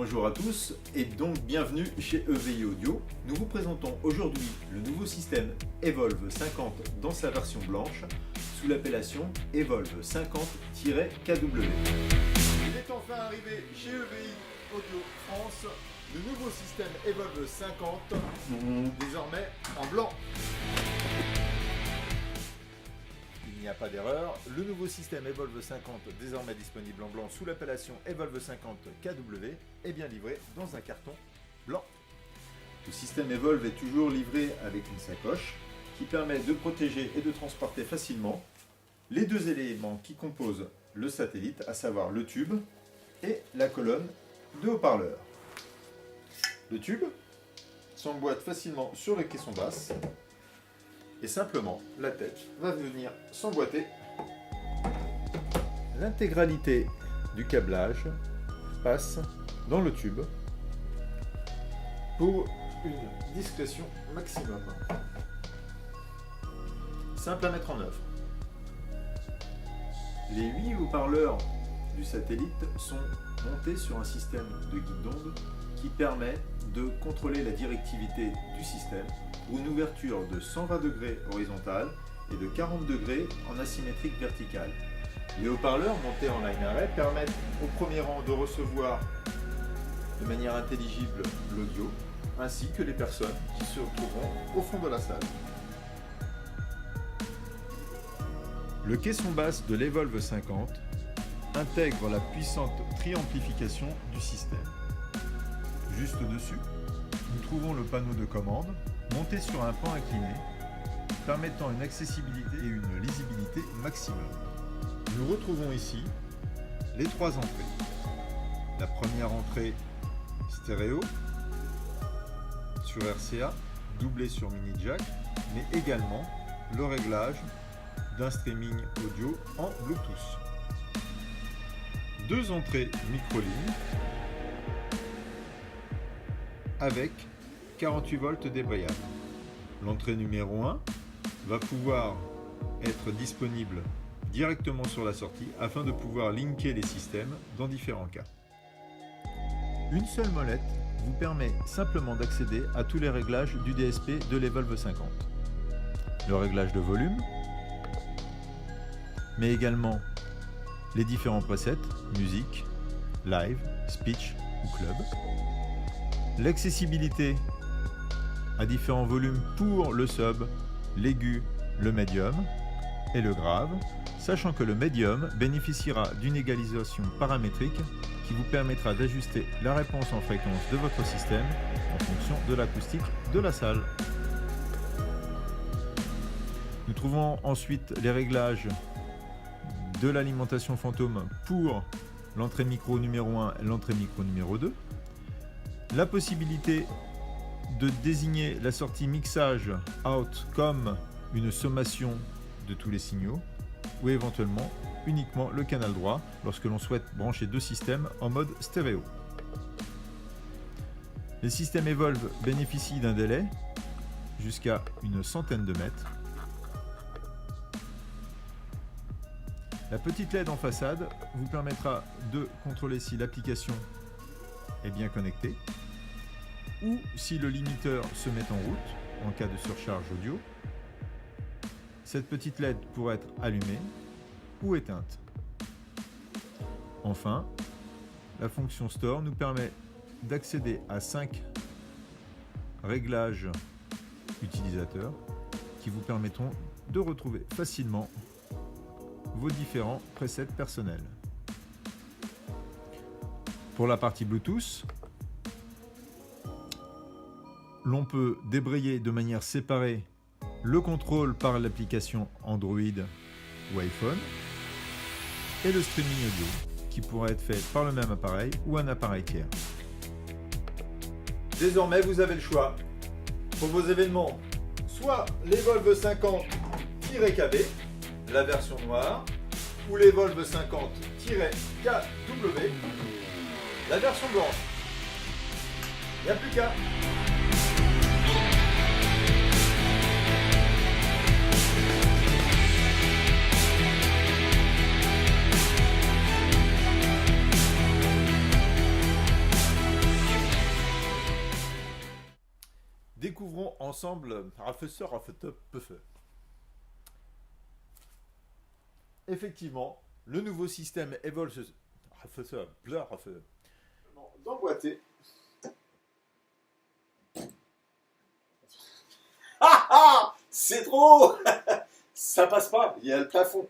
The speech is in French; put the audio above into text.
Bonjour à tous et donc bienvenue chez EVI Audio. Nous vous présentons aujourd'hui le nouveau système Evolve 50 dans sa version blanche sous l'appellation Evolve 50-KW. Il est enfin arrivé chez EVI Audio France le nouveau système Evolve 50 désormais en blanc. Il n'y a pas d'erreur, le nouveau système Evolve 50 désormais disponible en blanc sous l'appellation Evolve 50 KW est bien livré dans un carton blanc. Le système Evolve est toujours livré avec une sacoche qui permet de protéger et de transporter facilement les deux éléments qui composent le satellite, à savoir le tube et la colonne de haut-parleurs. Le tube s'emboîte facilement sur le caisson basse. Et simplement, la tête va venir s'emboîter. L'intégralité du câblage passe dans le tube pour une discrétion maximum. Simple à mettre en œuvre. Les 8 haut-parleurs du satellite sont montés sur un système de guide d'onde qui permet de contrôler la directivité du système pour une ouverture de 120 degrés horizontale et de 40 degrés en asymétrique verticale. Les haut-parleurs montés en line array permettent au premier rang de recevoir de manière intelligible l'audio, ainsi que les personnes qui se retrouveront au fond de la salle. Le caisson basse de l'Evolve 50 intègre la puissante préamplification du système. Juste au-dessus, nous trouvons le panneau de commande monté sur un pan incliné, permettant une accessibilité et une lisibilité maximum. Nous retrouvons ici les trois entrées. La première entrée stéréo sur RCA, doublée sur mini jack, mais également le réglage d'un streaming audio en Bluetooth. Deux entrées micro-lignes avec 48 volts débrayable. L'entrée numéro 1 va pouvoir être disponible directement sur la sortie afin de pouvoir linker les systèmes dans différents cas. Une seule molette vous permet simplement d'accéder à tous les réglages du DSP de l'Evolve 50. Le réglage de volume, mais également les différents presets, musique, live, speech ou club. L'accessibilité à différents volumes pour le sub, l'aigu, le médium et le grave, sachant que le médium bénéficiera d'une égalisation paramétrique qui vous permettra d'ajuster la réponse en fréquence de votre système en fonction de l'acoustique de la salle. Nous trouvons ensuite les réglages de l'alimentation fantôme pour l'entrée micro numéro 1 et l'entrée micro numéro 2. La possibilité de désigner la sortie mixage out comme une sommation de tous les signaux ou éventuellement uniquement le canal droit lorsque l'on souhaite brancher deux systèmes en mode stéréo. Les systèmes Evolve bénéficient d'un délai jusqu'à une centaine de mètres. La petite LED en façade vous permettra de contrôler si l'application est bien connectée ou si le limiteur se met en route en cas de surcharge audio. Cette petite LED pourrait être allumée ou éteinte. Enfin, la fonction Store nous permet d'accéder à 5 réglages utilisateurs qui vous permettront de retrouver facilement vos différents presets personnels. Pour la partie Bluetooth, l'on peut débrayer de manière séparée le contrôle par l'application Android ou iPhone et le streaming audio qui pourra être fait par le même appareil ou un appareil tiers. Désormais, vous avez le choix pour vos événements, soit l'Evolve 50-KB, la version noire, ou l'Evolve 50-KW, la version blanche. Il n'y a plus qu'à. Découvrons ensemble Professeur Puffer. Effectivement, le nouveau système Evolve D'emboîter. Ah ah, c'est trop. Ça passe pas, il y a le plafond.